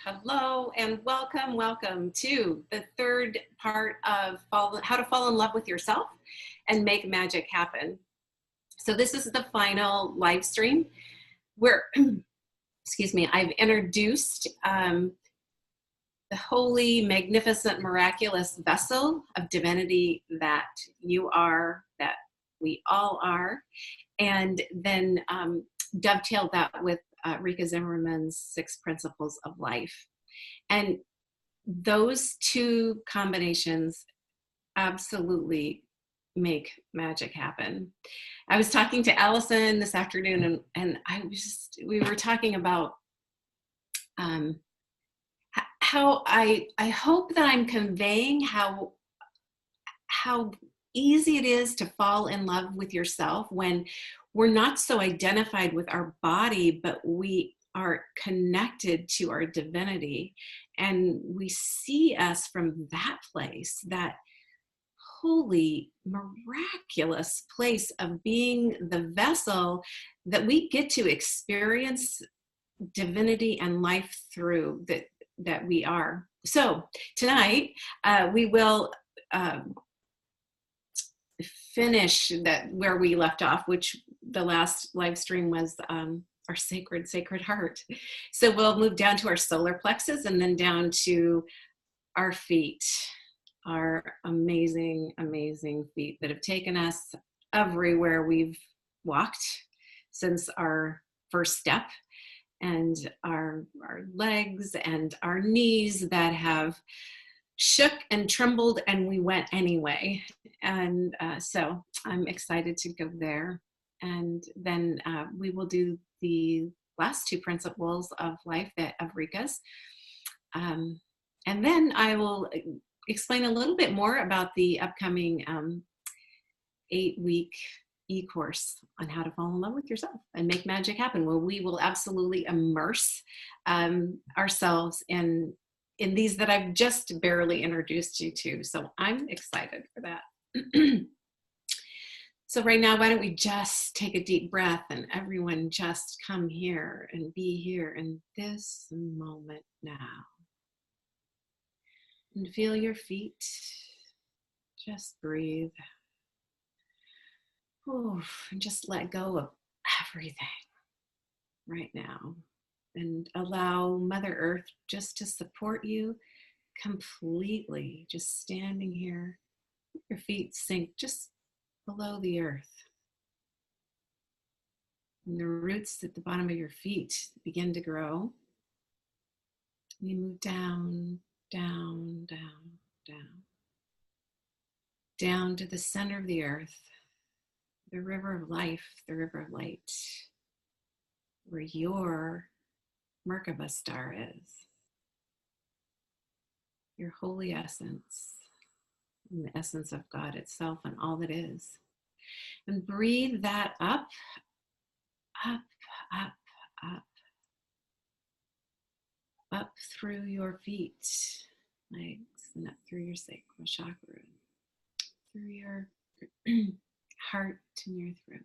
Hello and welcome to the third part of how to fall in love with yourself and make magic happen. So this is the final live stream where, excuse me, I've introduced the holy, magnificent, miraculous vessel of divinity that you are, that we all are, and then dovetailed that with Rikka Zimmerman's 6 principles of life. And those two combinations absolutely make magic happen. I was talking to Allison this afternoon, and we were talking about how I hope that I'm conveying how easy it is to fall in love with yourself when we're not so identified with our body, but we are connected to our divinity, and we see us from that place, that holy, miraculous place of being the vessel that we get to experience divinity and life through, that we are. So tonight we will finish that where we left off, which the last live stream was our sacred heart. So we'll move down to our solar plexus and then down to our feet, our amazing feet that have taken us everywhere we've walked since our first step, and our legs and our knees that have shook and trembled, and we went anyway. And so I'm excited to go there. And then we will do the last 2 principles of life of Rikka's. And then I will explain a little bit more about the upcoming 8-week e-course on how to fall in love with yourself and make magic happen, where we will absolutely immerse ourselves in these that I've just barely introduced you to. So I'm excited for that. So right now, why don't we just take a deep breath, and everyone just come here and be here in this moment now. And feel your feet. Just breathe. Oof, and just let go of everything right now. And allow Mother Earth just to support you completely. Just standing here, your feet sink just below the earth. And the roots at the bottom of your feet begin to grow. You move down, down, down, down. Down to the center of the earth, the river of life, the river of light, where your Merkaba star is, your holy essence, and the essence of God itself and all that is. And breathe that up, up, up, up, up through your feet, legs, and up through your sacral chakra, through your heart and your throat,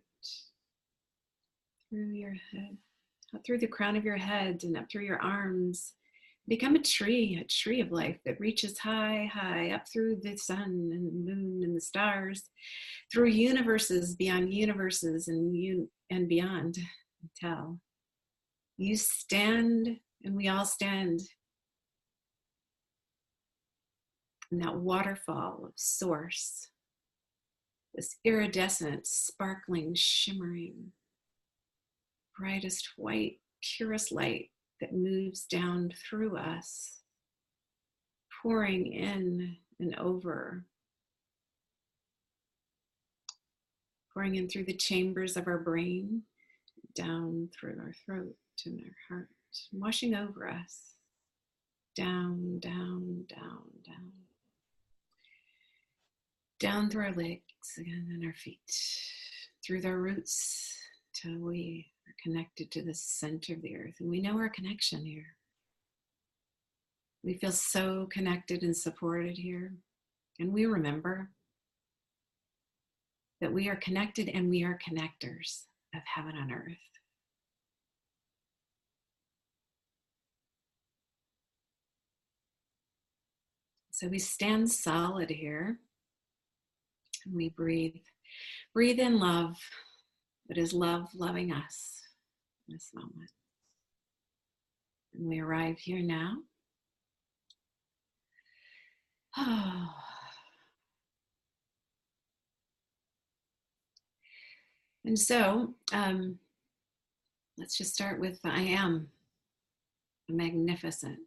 through your head, up through the crown of your head and up through your arms. Become a tree of life that reaches high, high up through the sun and the moon and the stars, through universes beyond universes and beyond, until you stand, and we all stand in that waterfall of source, this iridescent, sparkling, shimmering, brightest white, purest light that moves down through us, pouring in and over, pouring in through the chambers of our brain, down through our throat and our heart, washing over us, down, down, down, down, down through our legs again and our feet, through their roots till we are connected to the center of the earth. And we know our connection here. We feel so connected and supported here. And we remember that we are connected and we are connectors of heaven on earth. So we stand solid here and we breathe. Breathe in love. It is love loving us in this moment. And we arrive here now. Oh. And so let's just start with I am a magnificent,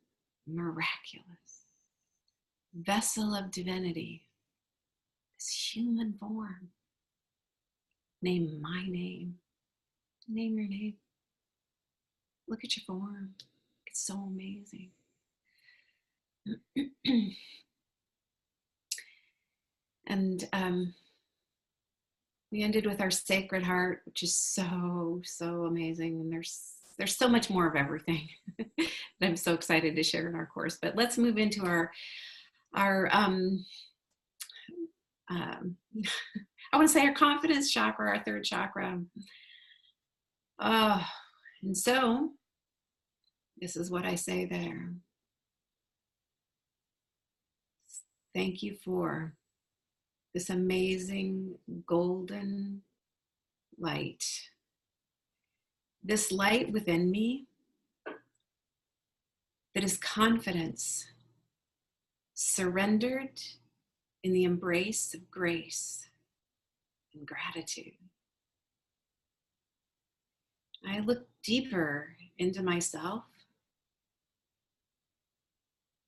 miraculous vessel of divinity, this human form. Name my name. Name your name. Look at your form. It's so amazing. And we ended with our sacred heart, which is so, so amazing. And there's so much more of everything that I'm so excited to share in our course. But let's move into our I want to say our confidence chakra, our third chakra. And so this is what I say there. Thank you for this amazing golden light. This light within me that is confidence, surrendered in the embrace of grace and gratitude. I look deeper into myself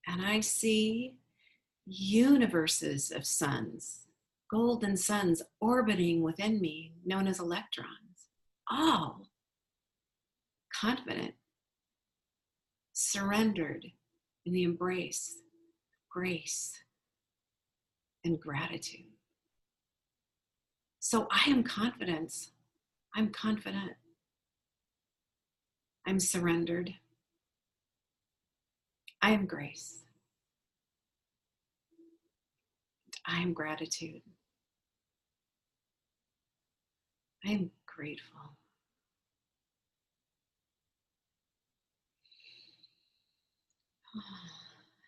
and I see universes of suns, golden suns orbiting within me, known as electrons, all confident, surrendered in the embrace of grace and gratitude. So I am confidence. I'm confident. I'm surrendered. I am grace. I am gratitude. I am grateful.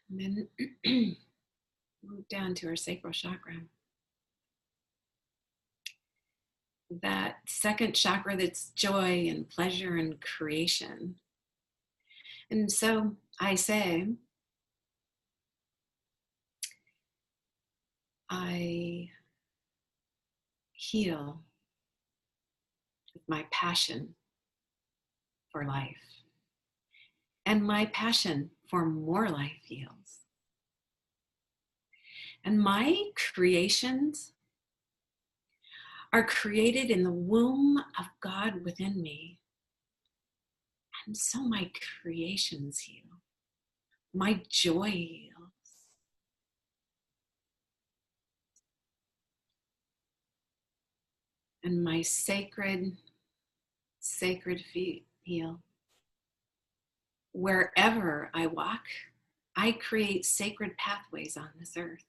And then move down to our sacral chakra. That second chakra that's joy and pleasure and creation. And so I say, I heal with my passion for life. And my passion for more life heals. And my creations are created in the womb of God within me. And so my creations heal. My joy heals. And my sacred feet heal. Wherever I walk, I create sacred pathways on this earth.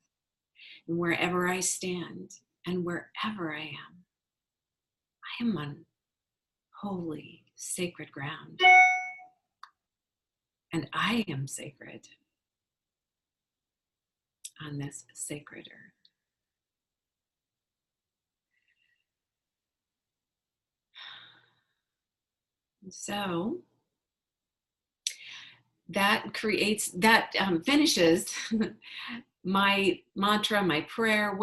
And wherever I stand and wherever I am on holy, sacred ground. And I am sacred on this sacred earth. And so that finishes my mantra, my prayer.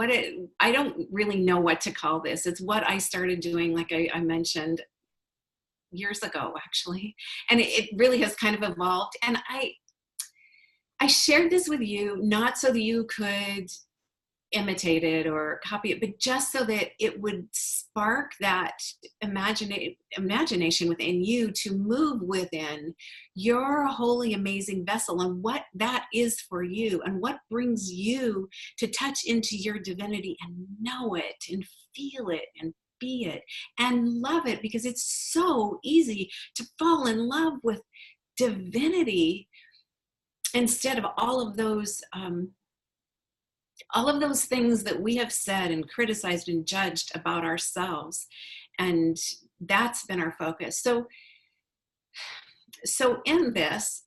I don't really know what to call this. It's what I started doing, like I mentioned years ago, actually. And it really has kind of evolved. And I shared this with you, not so that you could imitate it or copy it, but just so that it would spark that imagination within you to move within your holy, amazing vessel and what that is for you and what brings you to touch into your divinity and know it and feel it and be it and love it, because it's so easy to fall in love with divinity instead of all of those things that we have said and criticized and judged about ourselves. And that's been our focus. So in this,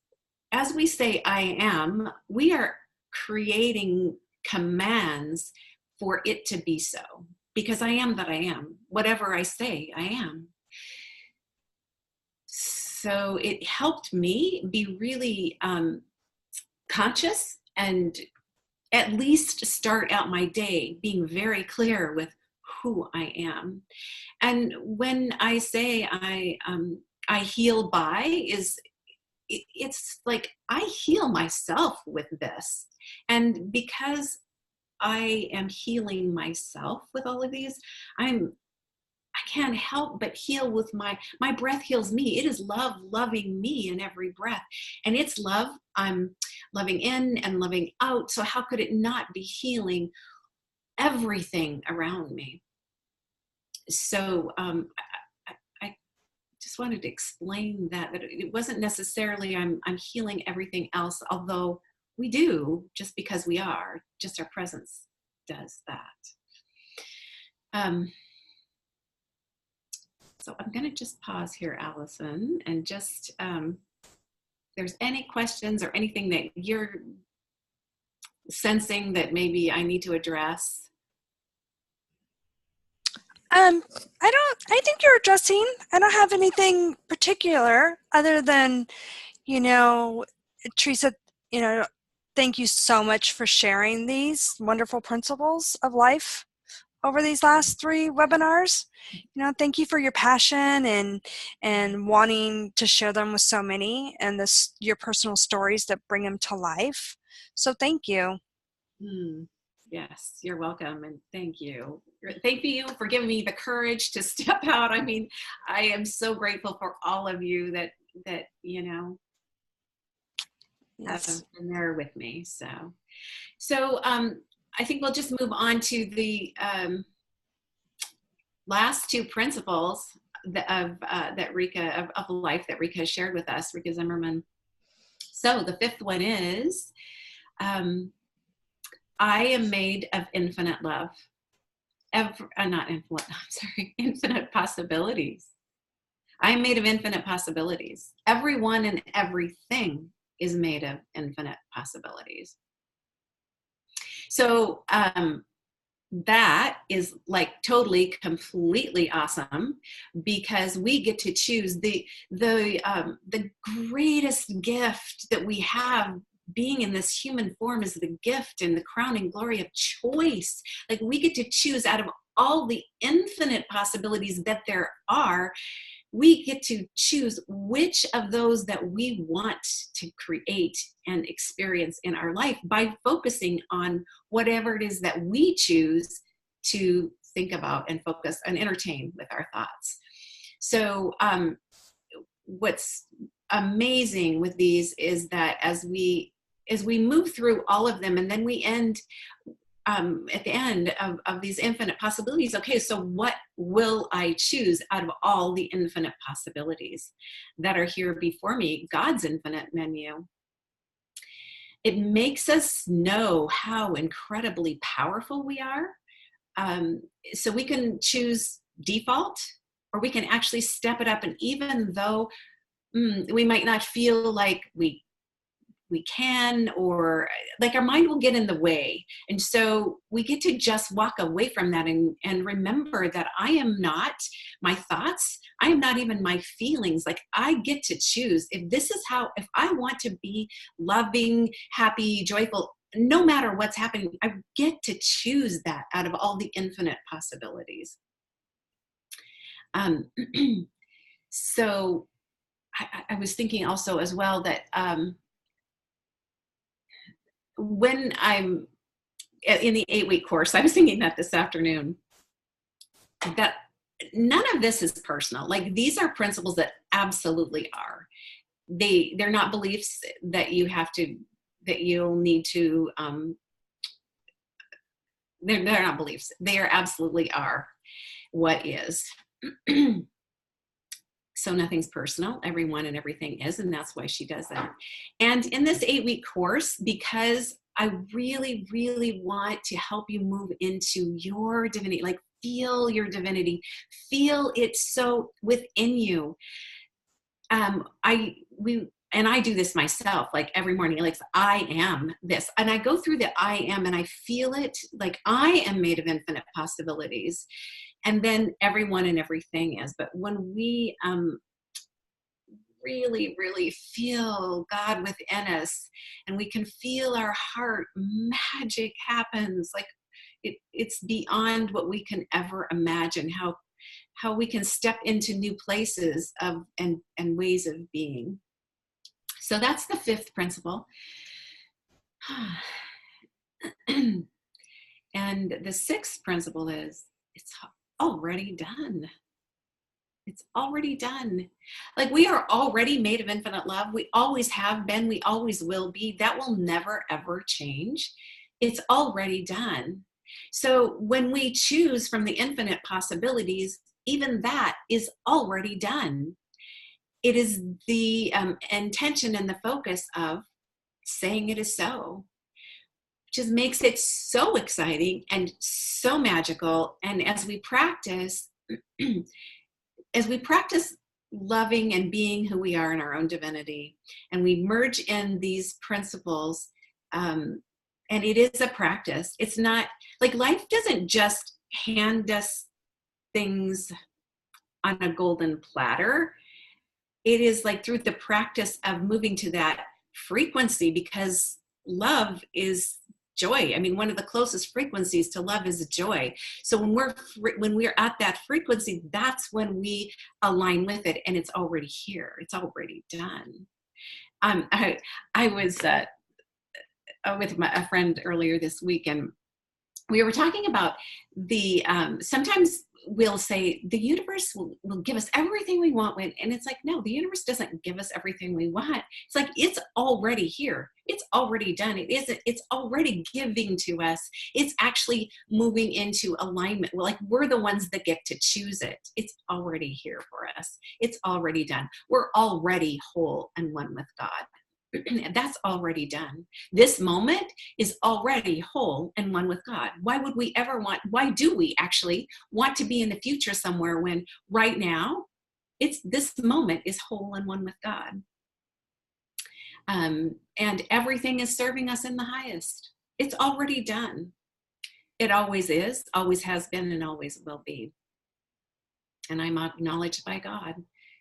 as we say I am, we are creating commands for it to be so, because I am that I am. Whatever I say, I am. So it helped me be really conscious, and at least start out my day being very clear with who I am. And when I say I heal by, it's like I heal myself with this. And because I am healing myself with all of these, I can't help but heal with my breath heals me. It is love loving me in every breath. And it's love. I'm loving in and loving out. So how could it not be healing everything around me? So I just wanted to explain that it wasn't necessarily I'm healing everything else, although we do, just because we are, just our presence does that. So I'm going to just pause here, Allison, and just if there's any questions or anything that you're sensing that maybe I need to address. I think you're addressing, I don't have anything particular other than, Theresa, thank you so much for sharing these wonderful principles of life over these last 3 webinars. Thank you for your passion and wanting to share them with so many, and your personal stories that bring them to life. So thank you. Yes, you're welcome, and thank you. Thank you for giving me the courage to step out. I mean, I am so grateful for all of you that Yes. have been there with me. So I think we'll just move on to the last 2 principles that Rikka of life that Rikka has shared with us, Rikka Zimmerman. So the 5th one is, I am made of infinite love. Infinite possibilities. I am made of infinite possibilities. Everyone and everything is made of infinite possibilities. So that is like totally, completely awesome, because we get to choose the greatest gift that we have. Being in this human form is the gift and the crowning glory of choice. Like, we get to choose out of all the infinite possibilities that there are. We get to choose which of those that we want to create and experience in our life by focusing on whatever it is that we choose to think about and focus and entertain with our thoughts. So what's amazing with these is that as we move through all of them, and then we end at the end of these infinite possibilities, okay, so what will I choose out of all the infinite possibilities that are here before me? God's infinite menu. It makes us know how incredibly powerful we are. So we can choose default, or we can actually step it up. And even though we might not feel like we can, or like our mind will get in the way. And so we get to just walk away from that and remember that I am not my thoughts. I am not even my feelings. Like, I get to choose if I want to be loving, happy, joyful, no matter what's happening, I get to choose that out of all the infinite possibilities. So I was thinking also as well that when I'm in the 8-week course, I was thinking that this afternoon, that none of this is personal. Like, these are principles that absolutely are. They're not beliefs that you'll need to, they're not beliefs. They are absolutely are what is. So nothing's personal. Everyone and everything is, and that's why she does that. And in this 8-week course, because I really, really want to help you move into your divinity, like feel your divinity, feel it so within you. and I do this myself, like every morning, like I am this. And I go through the I am and I feel it like I am made of infinite possibilities. And then everyone and everything is. But when we really, really feel God within us and we can feel our heart, magic happens. Like it's beyond what we can ever imagine, how we can step into new places of and ways of being. So that's the fifth principle. And the sixth principle is it's already done. It's already done. Like we are already made of infinite love. We always have been. We always will be. That will never, ever change. It's already done. So when we choose from the infinite possibilities, even that is already done. It is the intention and the focus of saying it is so, just makes it so exciting and so magical. And as we practice, loving and being who we are in our own divinity, and we merge in these principles, and it is a practice. It's not like life doesn't just hand us things on a golden platter. It is like through the practice of moving to that frequency, because love is joy. I mean, one of the closest frequencies to love is joy. So when we're at that frequency, that's when we align with it, and it's already here. It's already done. I was with a friend earlier this week, and we were talking about the sometimes we'll say the universe will give us everything we want, and it's like, no, the universe doesn't give us everything we want. It's like, it's already here. It's already done. It's already giving to us. It's actually moving into alignment. Like we're the ones that get to choose it. It's already here for us. It's already done. We're already whole and one with God. That's already done. This moment is already whole and one with God. Why do we actually want to be in the future somewhere when right now this moment is whole and one with God? And everything is serving us in the highest. It's already done. It always is, always has been, and always will be. And I'm acknowledged by God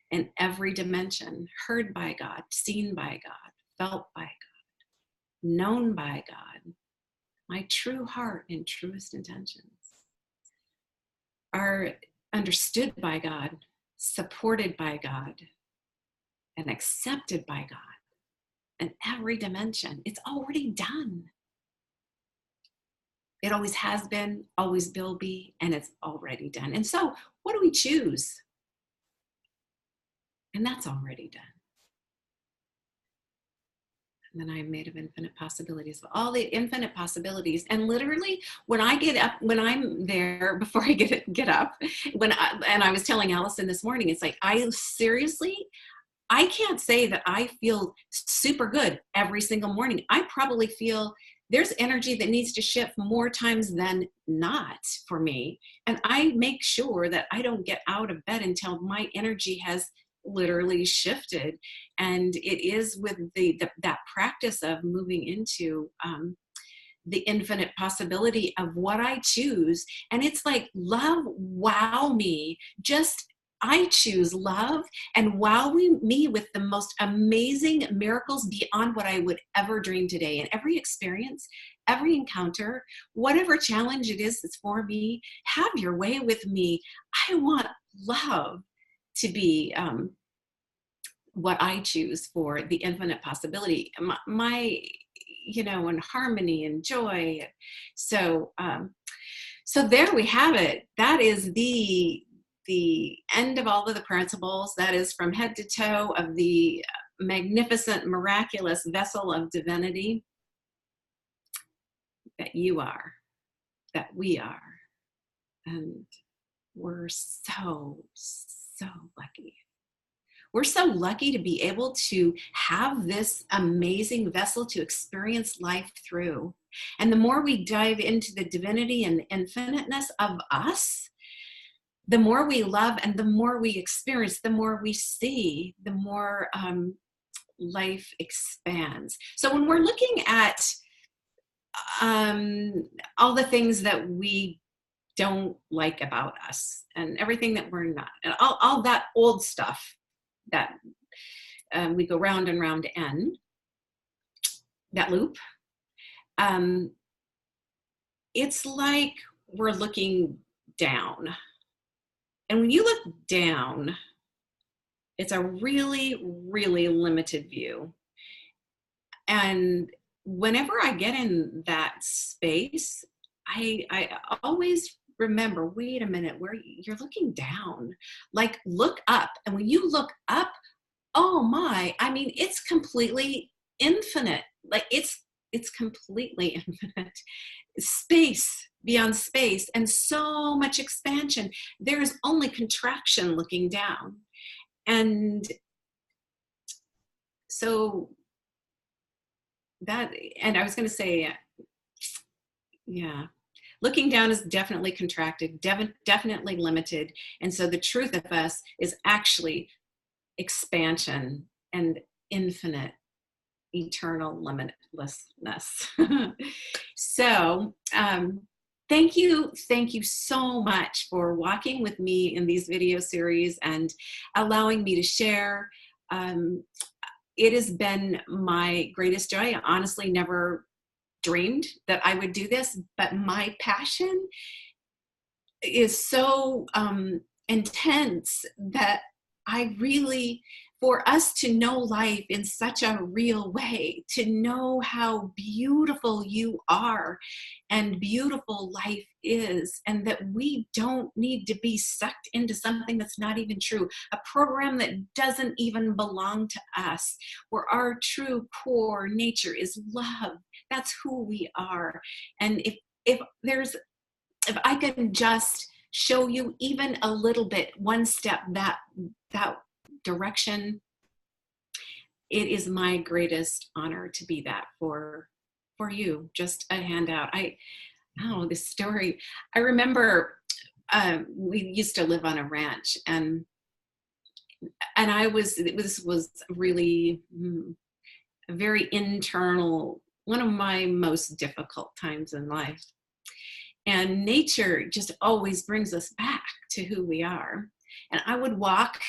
in every dimension, heard by God, seen by God, felt by God, known by God. My true heart and truest intentions are understood by God, supported by God, and accepted by God in every dimension. It's already done. It always has been, always will be, and it's already done. And so what do we choose? And that's already done. And then I'm made of infinite possibilities, all the infinite possibilities. And literally when I get up, when I'm there, before I get up, and I was telling Allison this morning, it's like, I can't say that I feel super good every single morning. I probably feel there's energy that needs to shift more times than not for me. And I make sure that I don't get out of bed until my energy has literally shifted. And it is with that practice of moving into the infinite possibility of what I choose. And it's like, love, wow me. I choose love, and wow me with the most amazing miracles beyond what I would ever dream today. And every experience, every encounter, whatever challenge it is that's for me, have your way with me. I want love to be what I choose for the infinite possibility. My and harmony and joy. So there we have it. That is the end of all of the principles. That is from head to toe of the magnificent, miraculous vessel of divinity that you are, that we are. And we're so, so lucky. We're so lucky to be able to have this amazing vessel to experience life through. And the more we dive into the divinity and the infiniteness of us, the more we love and the more we experience, the more we see, the more life expands. So when we're looking at all the things that we don't like about us and everything that we're not, and all that old stuff that we go round and round to end, that loop, it's like we're looking down. And when you look down, it's a really, really limited view. And whenever I get in that space, I always remember, wait a minute, where you're looking down, like look up. And when you look up, oh my, I mean, it's completely infinite. Like it's completely infinite. Space beyond space and so much expansion. There's only contraction looking down. And so that, and I was going to say, yeah, looking down is definitely contracted, definitely limited. And so the truth of us is actually expansion and infinite, eternal limitlessness. So thank you so much for walking with me in these video series and allowing me to share. It has been my greatest joy. I honestly never dreamed that I would do this, but my passion is so intense that I really, for us to know life in such a real way, to know how beautiful you are and beautiful life is, and that we don't need to be sucked into something that's not even true, a program that doesn't even belong to us, where our true core nature is love. That's who we are. And if I can just show you even a little bit, one step that direction, it is my greatest honor to be that for you. Just a handout. I don't know this story. I remember we used to live on a ranch, and this was really a very internal, one of my most difficult times in life. And nature just always brings us back to who we are. And I would walk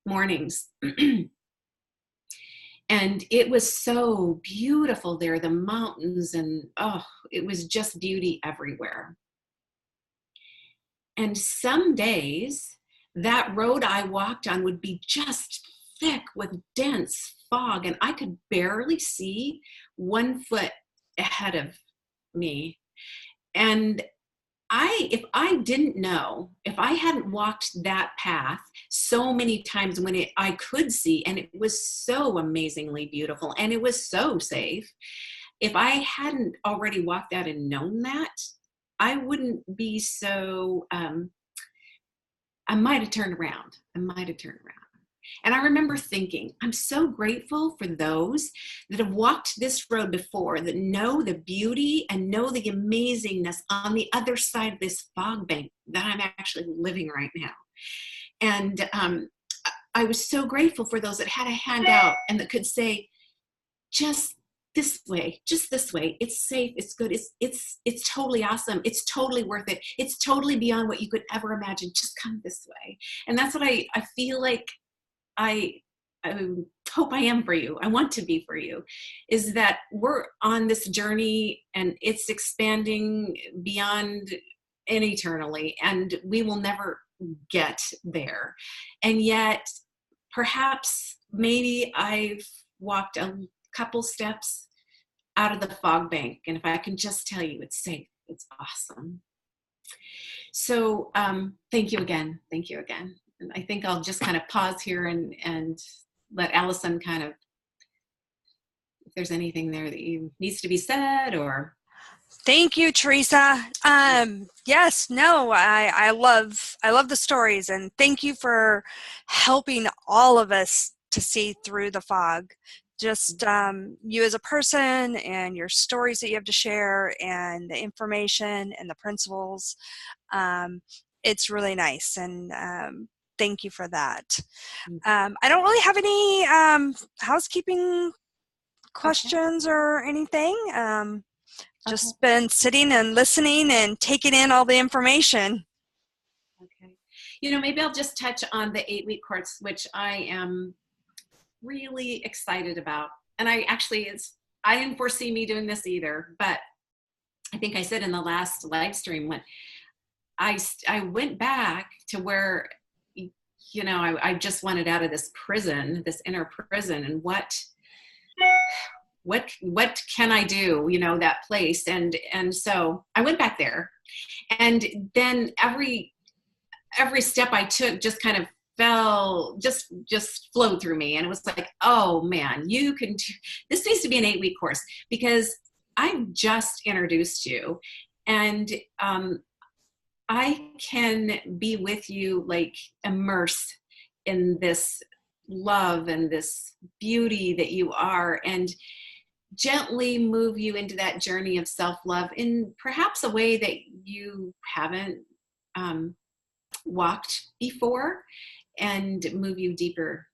mornings and it was so beautiful there, the mountains, and oh, it was just beauty everywhere. And some days that road I walked on would be just thick with dense fog, and I could barely see 1 foot ahead of me. And if I didn't know, if I hadn't walked that path so many times when I could see, and it was so amazingly beautiful and it was so safe, if I hadn't already walked that and known that, I wouldn't be so, I might have turned around. And I remember thinking, I'm so grateful for those that have walked this road before, that know the beauty and know the amazingness on the other side of this fog bank that I'm actually living right now. And I was so grateful for those that had a hand out and that could say, just this way, it's safe, it's good, it's totally awesome, it's totally worth it, it's totally beyond what you could ever imagine, just come this way. And that's what I feel like I hope I am for you. I want to be for you, is that we're on this journey and it's expanding beyond and eternally, and we will never get there. And yet, perhaps, maybe I've walked a couple steps out of the fog bank, and if I can just tell you it's safe, it's awesome. So thank you again. And I think I'll just kind of pause here and let Allison kind of, if there's anything there that needs to be said or. Thank you, Theresa. Yes, no, I love the stories, and thank you for helping all of us to see through the fog. Just you as a person and your stories that you have to share and the information and the principles. It's really nice, and thank you for that. I don't really have any housekeeping questions or anything. Just been sitting and listening and taking in all the information. Okay. You know, maybe I'll just touch on the 8-week course, which I am really excited about. And I didn't foresee me doing this either, but I think I said in the last live stream when I went back to where, you know, I just wanted out of this prison, this inner prison, and what can I do, you know, that place. And so I went back there, and then every step I took just kind of just flowed through me. And it was like, oh man, this needs to be an 8-week course, because I've just introduced you, and I can be with you, like immersed in this love and this beauty that you are, and gently move you into that journey of self-love in perhaps a way that you haven't walked before, and move you deeper.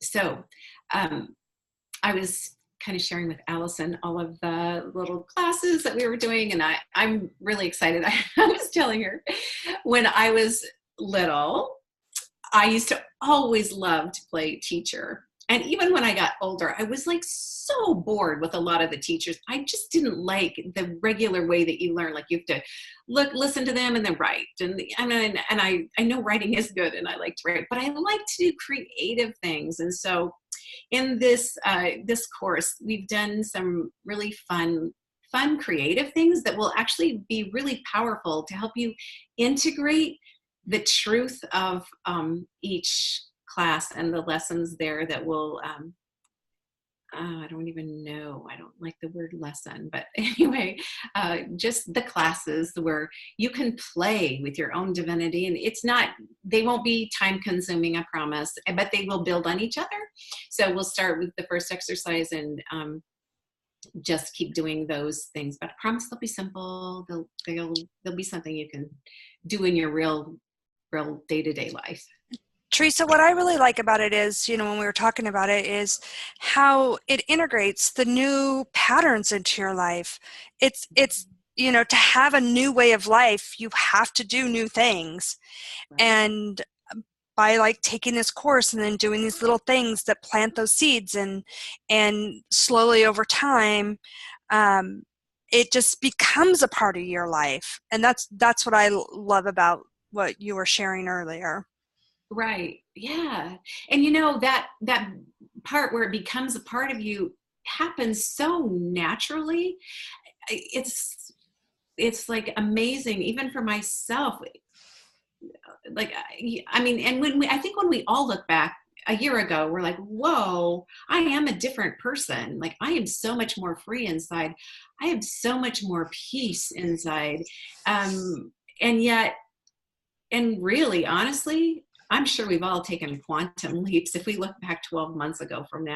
So I was kind of sharing with Allison all of the little classes that we were doing, and I'm really excited. I was telling her, when I was little, I used to always love to play teacher. And even when I got older, I was like so bored with a lot of the teachers. I just didn't like the regular way that you learn. Like you have to listen to them and then write. And I know writing is good, and I like to write, but I like to do creative things. And so in this course, we've done some really fun creative things that will actually be really powerful to help you integrate the truth of each class and the lessons there that will I don't even know, I don't like the word lesson, but anyway, just the classes where you can play with your own divinity, and they won't be time consuming, I promise, but they will build on each other. So we'll start with the first exercise and just keep doing those things, but I promise they'll be simple. They'll be something you can do in your real day-to-day life. Teresa, what I really like about it is, you know, when we were talking about it, is how it integrates the new patterns into your life. It's, you know, to have a new way of life, you have to do new things. Right. And by like taking this course and then doing these little things that plant those seeds, and slowly over time, it just becomes a part of your life. And that's what I love about what you were sharing earlier. Right. Yeah. And you know, that part where it becomes a part of you happens so naturally. It's like amazing, even for myself. Like, I mean, and I think when we all look back a year ago, we're like, whoa, I am a different person. Like, I am so much more free inside. I have so much more peace inside. And yet, and really, honestly, I'm sure we've all taken quantum leaps if we look back 12 months ago from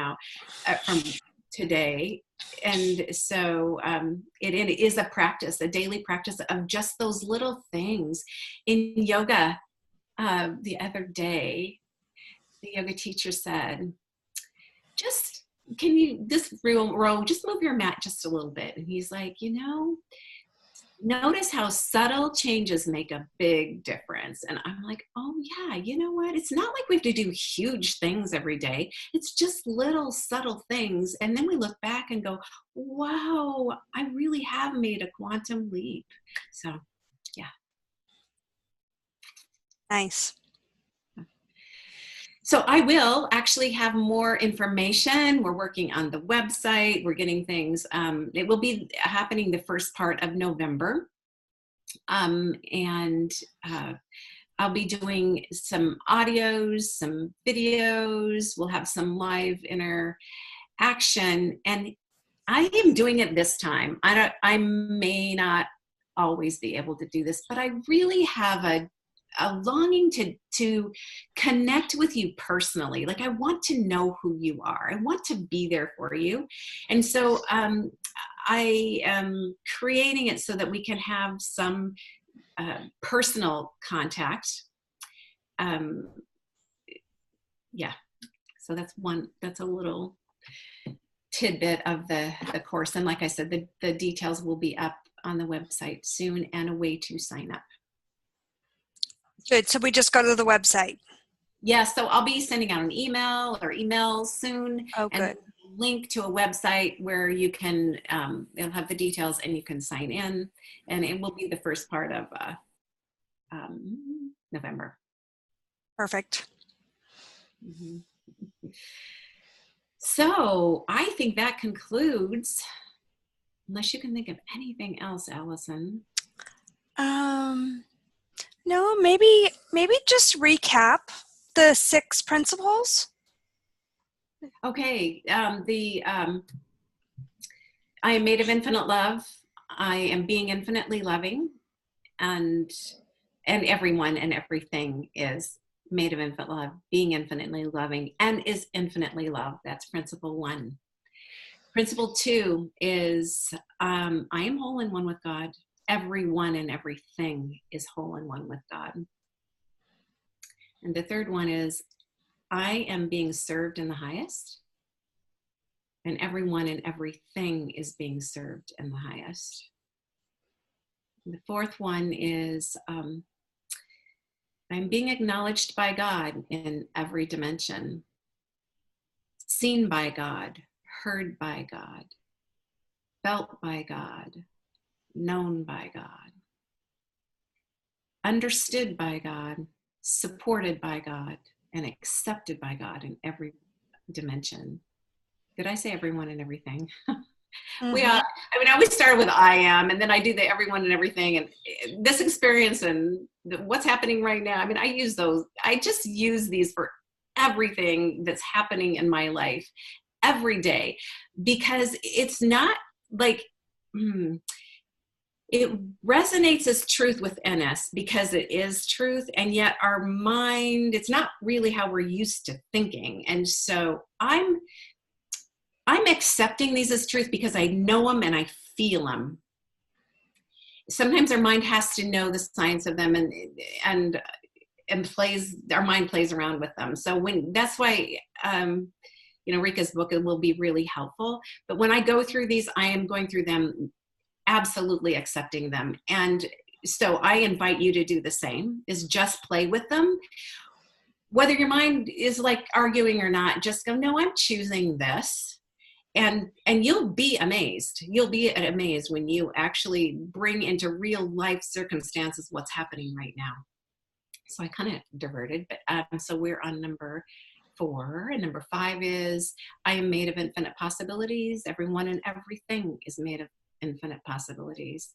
today. And so it is a practice, a daily practice of just those little things. In yoga, the other day, the yoga teacher said, just move your mat just a little bit. And he's like, you know, notice how subtle changes make a big difference. And I'm like, oh yeah, you know what? It's not like we have to do huge things every day. It's just little subtle things. And then we look back and go, wow, I really have made a quantum leap. So yeah. Nice. So I will actually have more information. We're working on the website. We're getting things. It will be happening the first part of November. And I'll be doing some audios, some videos. We'll have some live interaction. And I am doing it this time. I may not always be able to do this, but I really have a longing to connect with you personally. Like, I want to know who you are. I want to be there for you. And so I am creating it so that we can have some personal contact. yeah. So that's a little tidbit of the course. And like I said, the details will be up on the website soon and a way to sign up. Good. So we just go to the website. Yeah, so I'll be sending out an email or emails soon, Oh, and good. link to a website where you can, it'll have the details and you can sign in, and it will be the first part of November. Perfect. Mm-hmm. So I think that concludes, unless you can think of anything else, Allison. No, maybe just recap the 6 principles. Okay, I am made of infinite love. I am being infinitely loving, and everyone and everything is made of infinite love, being infinitely loving, and is infinitely loved. That's principle 1. Principle 2 is I am whole and one with God. Everyone and everything is whole and one with God. And the third one is I am being served in the highest, and everyone and everything is being served in the highest. And the fourth one is I'm being acknowledged by God in every dimension, seen by God, heard by God, felt by God, known by God, understood by God, supported by God, and accepted by God in every dimension. Did I say everyone and everything? We are. I mean, I always start with I am, and then I do the everyone and everything, and this experience and what's happening right now. I mean, I use those. I just use these for everything that's happening in my life every day, because it's not like it resonates as truth within us because it is truth, and yet our mind, it's not really how we're used to thinking. And so I'm accepting these as truth because I know them and I feel them. Sometimes our mind has to know the science of them, and our mind plays around with them. So that's why Rikka's book will be really helpful. But when I go through these, I am going through them absolutely accepting them. And so I invite you to do the same, is just play with them. Whether your mind is like arguing or not, just go, no, I'm choosing this. And you'll be amazed. You'll be amazed when you actually bring into real life circumstances what's happening right now. So I kind of diverted, but so we're on number 4, and number 5 is I am made of infinite possibilities. Everyone and everything is made of infinite possibilities.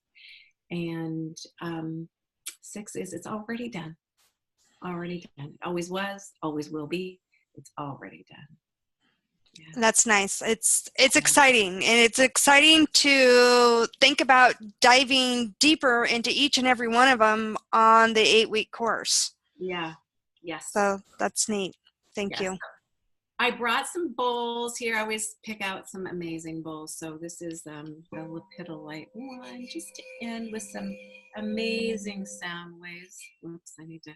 And 6 is it's already done. Already done. It always was, always will be. It's already done. Yeah. That's nice. It's exciting, and it's exciting to think about diving deeper into each and every one of them on the 8-week course. Yeah. Yes. So that's neat. Thank you. I brought some bowls here. I always pick out some amazing bowls. So this is the Lepidolite one, just to end with some amazing sound waves. Whoops, I need to.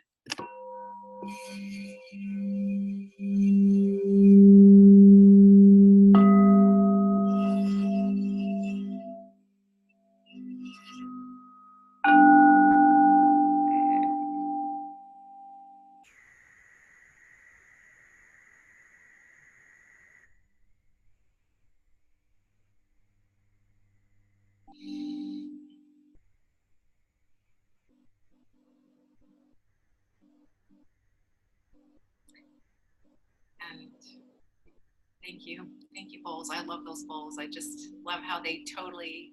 And thank you, bowls. I love those bowls. I just love how they totally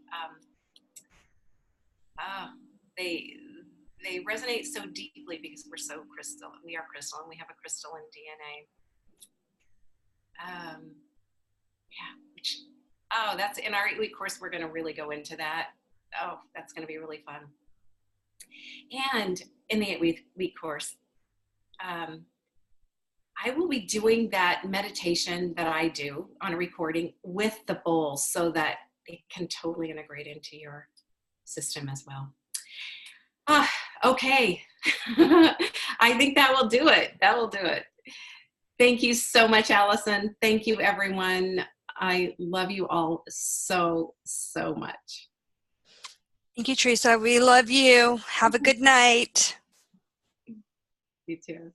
they resonate so deeply because we're so crystal. We are crystal, and we have a crystalline DNA. That's in our 8-week course. We're going to really go into that. Oh, that's going to be really fun. And in the 8-week course, I will be doing that meditation that I do on a recording with the bowls so that it can totally integrate into your system as well. Okay. I think that will do it. That will do it. Thank you so much, Allison. Thank you, everyone. I love you all so, so much. Thank you, Teresa. We love you. Have a good night. You too.